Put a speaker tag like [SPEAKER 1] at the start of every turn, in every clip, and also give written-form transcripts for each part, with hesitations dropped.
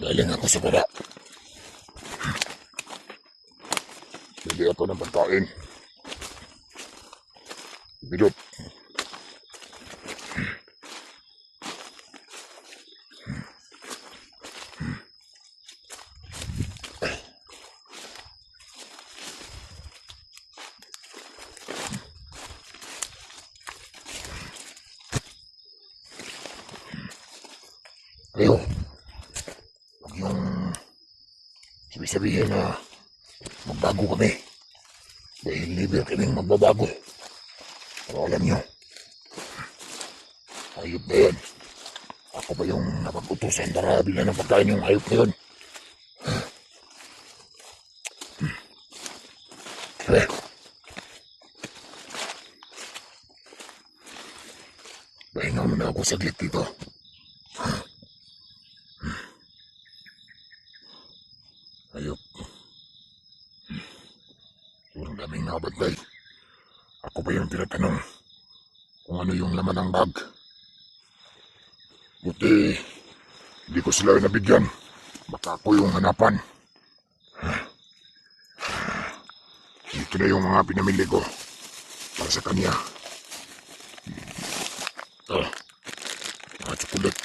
[SPEAKER 1] Galing ako sa baba. Bili ako ng pagkain. Bidot. Kayo, huwag yung sabihin na magbago kami. Dahil libre kaming magbabago. Pero alam nyo, hayop na yun. Ako ba yung napag-utusan para bilan ng pagkain yung hayop na yun? Eh, pahinga muna ako saglit dito. Hayop. Puro daming nakabantay. Ako ba yung tinatanong kung ano yung laman ng bag? Buti, hindi ko sila nabigyan. Baka ako yung hanapan. Ito na yung mga pinamili ko para sa kanya. Mga tsukulit.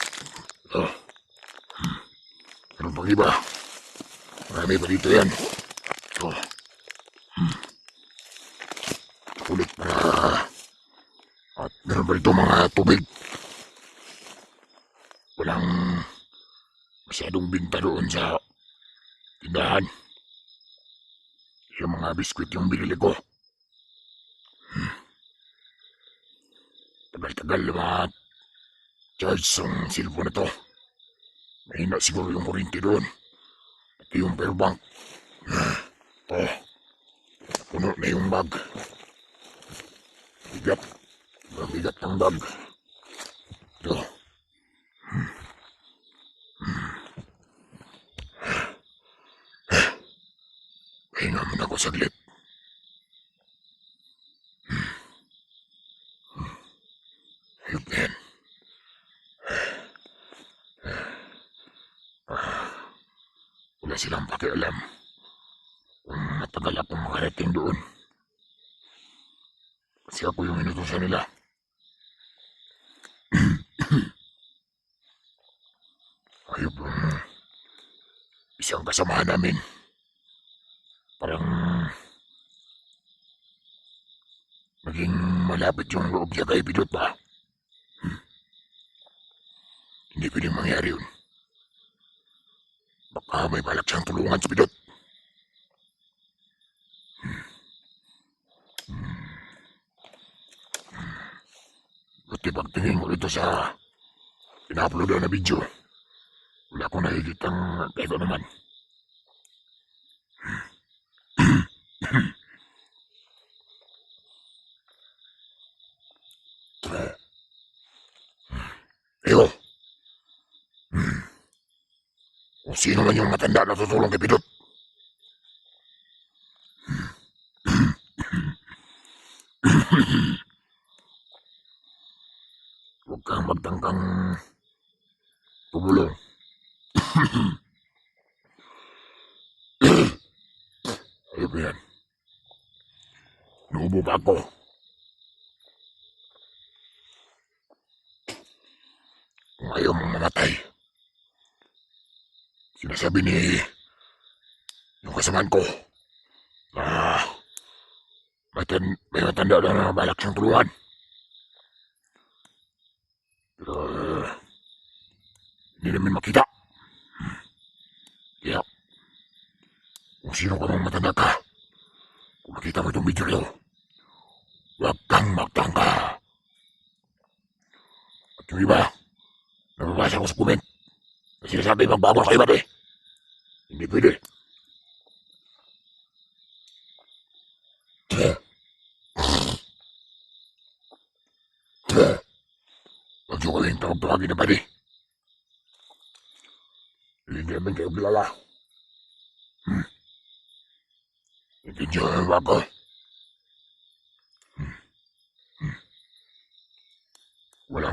[SPEAKER 1] Ano pang iba? Marami pa dito yan. Tsukulit para... At meron pa dito mga tubig. Walang masyadong binta doon sa tindahan. Yung mga biskwit yung binili ko. Tagal-tagal charge ang cellphone na to. Mahina siguro yung kuryente doon. Pati yung powerbank. Puno na yung bag. Bigat. Bigat ng bag. Ito. Pahinga muna ako saglit. Ayun na yan. Wala silang pakialam kung matagal akong makarating doon. Kasi ako yung inutusan nila. Ayun isang kasamahan namin. Parang maging malapit yung loob niya kay Pidot ba? Hindi pwedeng mangyari yun. Baka may balak siyang tulungan sa Pidot. Buti pagtingin ko dito sa ina-upload na video, wala akong nakikitang kahit ano naman. Eyo. Kung sino man yung matanda na tutulong kay Pidot. Huwag kang magtangkang tumulong. Ayun ba yan? Nuubo pa ako. Kung ayaw mong mamatay, sinasabi ni yung kasamaan ko na may matanda na balak siyang tulungan. Pero hindi namin makita. Kaya kung sino ka mang matanda ka, kung makita mo itong video nyo, huwag kang magtangka. At yung iba, nababasa ko sa comment na sinasabi magbago na kayo ba hindi pwede. Huwag nyo kaming tawag-tawagin na pwede. Hindi namin kayo kilala. Hindi nyo ba ako?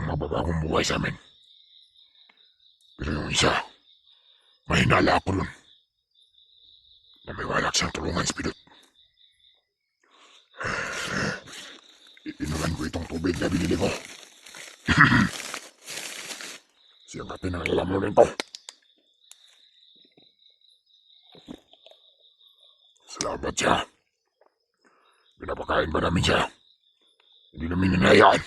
[SPEAKER 1] ng mababagong buhay sa amin. Pero yung isa, mahinala ako ron na may walak siyang tulungan si Pidot. Iinuman ko itong tubig na binili ko. Siyang katin ang lalamunin ko. Salamat siya. Pinapakain ba namin siya? Hindi namin hinayaan.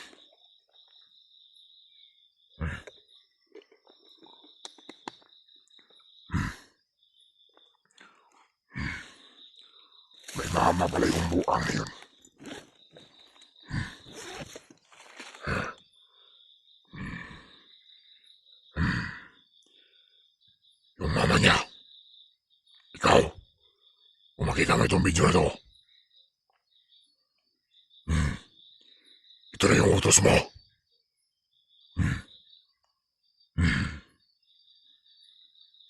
[SPEAKER 1] May mama pala yung buang na yun. Yung mama niya. Ikaw. Kung makita mo itong video na to. Ito na yung utos mo.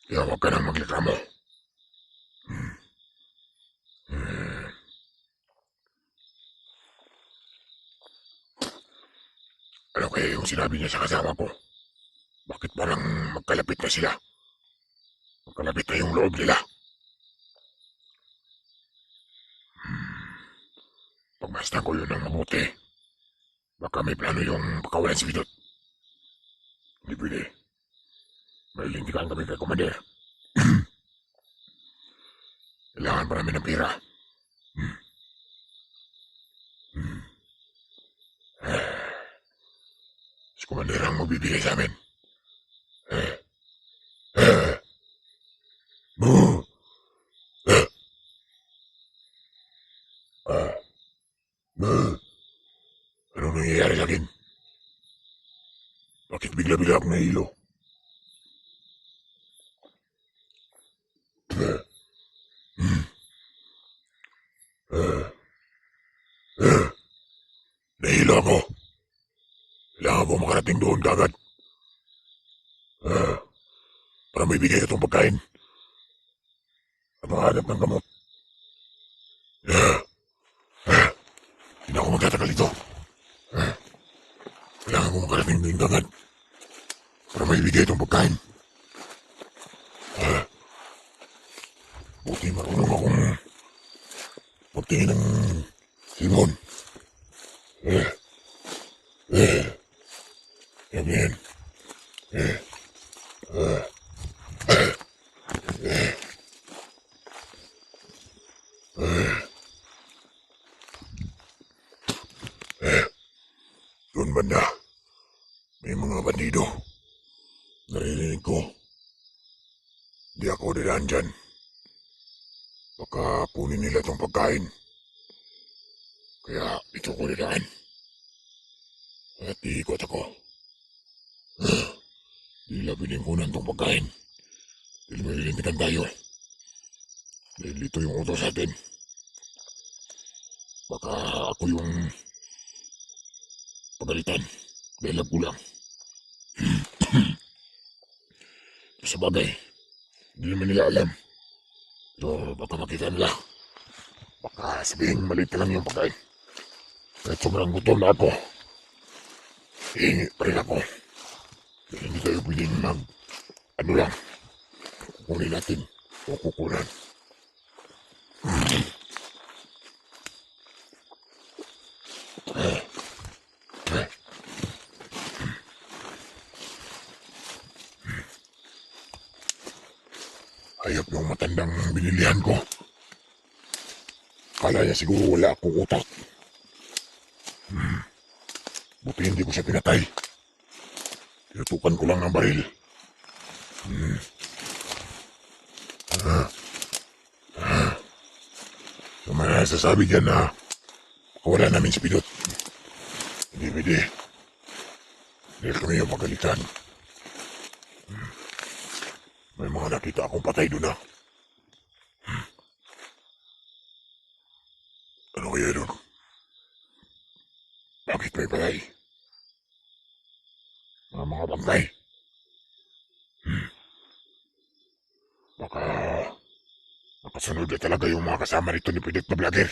[SPEAKER 1] Kaya huwag ka nang magreklamo. Ano kaya yung sinabi niya sa kasama ko? Bakit parang magkalapit na sila? Magkalapit na yung loob nila. Pagmasdan ko yun ng mabuti. Baka may plano yung pakawalan si Pidot. Hindi pwede. May lintikan kami kay Commander. Kailangan pa namin ng pera. Si Commander ang magbibigay sa amin. Anong nangyayari sa akin? Bakit bigla-bigla akong nahilo? Nahilo ako. Kailangan ko makarating doon kagad. Para may bigay itong pagkain. At makahanap ng gamot. Hindi na ako magtatagal ito. Kailangan ko makarating doon kagad. Para may bigay itong pagkain. Buti marunong akong magtingin ng simon. Yan. Doon banda, may mga bandido. Naririnig ko. Di ako dadaan dyan. Baka kunin nila tong pagkain. Kaya ito ko dadaan. At iikot ako. Di nila piningkunan tong pagkain. Dahil may lilintikan tayo. Dahil ito yung utos sa atin. Baka ako yung pagalitan. Dahil nagkulang. Sa bagay, hindi naman nila alam. Pero baka makita nila. Baka sabihin maliit lang yung pagkain. Kahit sobrang gutom na ako. Hihingi pa rin ako. Dahil hindi tayo pwedeng ano lang. Kukunin natin o kukunan. Hayop yung matandang binilihan ko. Kala niya siguro wala akong utak. Buti hindi ko siya pinatay. Tinutukan ko lang ng baril. So may nasasabi dyan na wala namin si Pidot. Hindi pwede. Dahil kami yung pagalitan. May mga nakita akong patay doon na. Ano kaya doon? Bakit may patay? Mga bangkay. Baka nakasunod na talaga yung mga kasama nito ni Pidot na vlogger.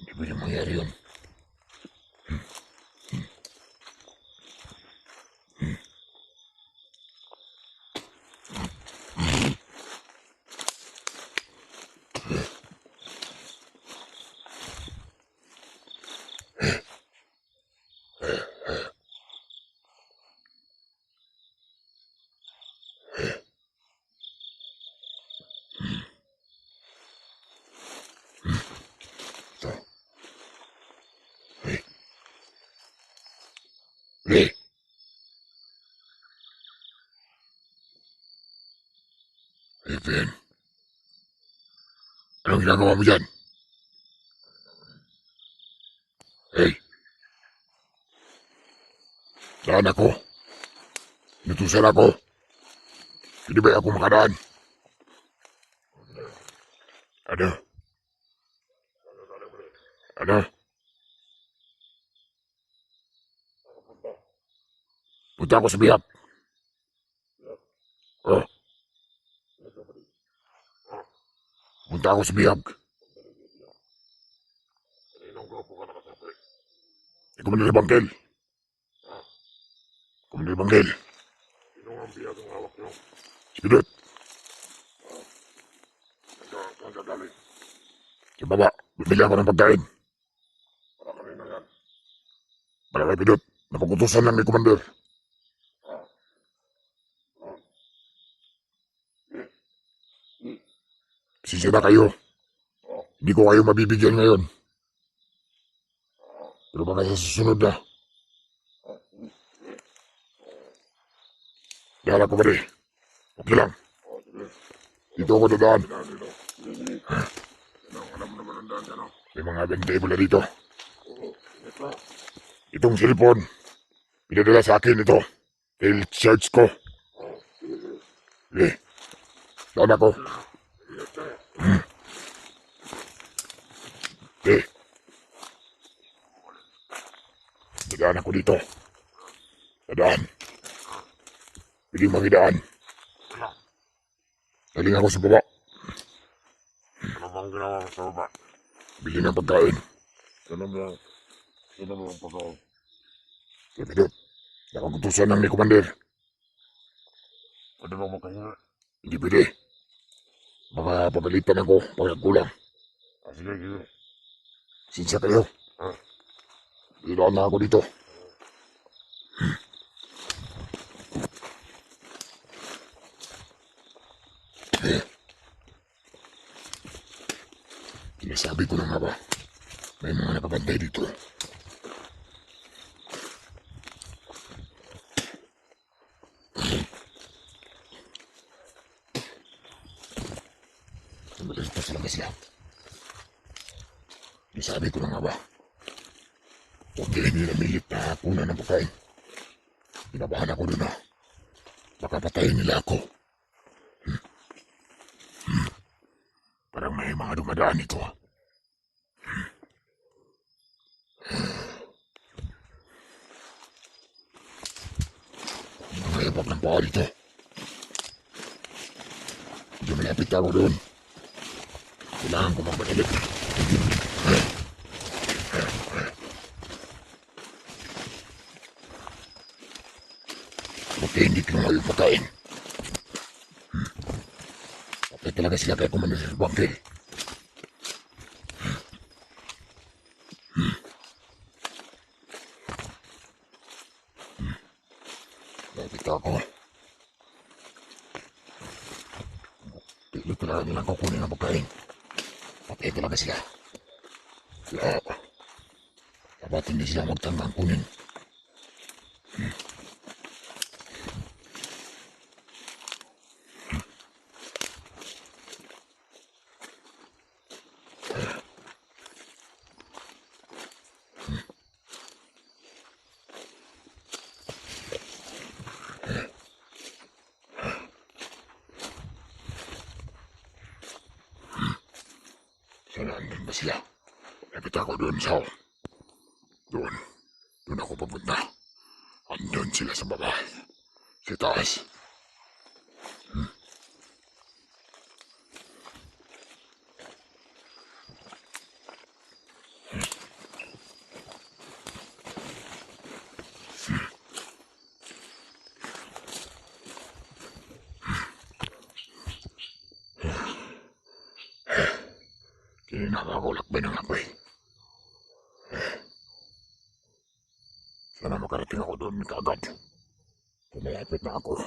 [SPEAKER 1] Hindi pwede mangyari yun. Ito. Eh. Eh. Ben. Anong ginagawa mo dyan? Hey. Saan ako? Inutusan ako. Hindi ba ako makadaan? Ano? Ano? Punta ako sa bihag. Oh. Punta ako sa bihag. Commander Bangkel. Commander Bangkel. Si Pidot. Sa baba, bibili ako ng pagkain. Para kay Pidot, napagutusan lang ni Commander. Sisira kayo. Hindi ko kayo mabibigyan ngayon. Pero baka sa susunod na. Dahil ako ba rin? Okay lang. Dito ako dadaan. May mga bentable na dito. Itong cellphone. Pinadala sa akin ito. Dahil charge ko. Eh. Saan ako? Eh. Dadaan ako dito. Dadaan. Piling magidaan. Galing ako sa baba.
[SPEAKER 2] Ano bang ginawa ko sa baba?
[SPEAKER 1] Bili ng pagkain.
[SPEAKER 2] Sino mo ang pagkaw?
[SPEAKER 1] Kaya Pidot, nakagutusan lang ni Commander.
[SPEAKER 2] Pwede ba makahinga?
[SPEAKER 1] Hindi pwede. Baka pagalitan ako pag kulang.
[SPEAKER 2] Sige, sige.
[SPEAKER 1] Sinsya kayo. Ilaan na ako dito. Sinasabi ko na nga ba, may mga nakabantay dito. Maligtas talaga sila. Sinasabi ko na nga ba, huwag kayo nilamilit na hapunan ng pagkain. Pinabahan ako doon na, baka patayin nila ako. Parang may mga dumadaan ito. Mga yapak ng paa dito. Hindi malapit ako doon. Kailangan ko magpanilit. Bakit hindi kinuha yung pagkain? Bakit talaga sila kaya Commander Bangkel? Lapit ako. Pilit talaga nilang kukunin ang pagkain. Bakit talaga sila? Kaya, dapat hindi sila magtanggang kunin. Sana andun ba sila? Lapit ako doon sa... Doon. Doon ako papunta. Andun sila sa baba. Sa taas. Kinakagulakbay ng apoy. Sana makarating ako doon kagad. Malapit na ako.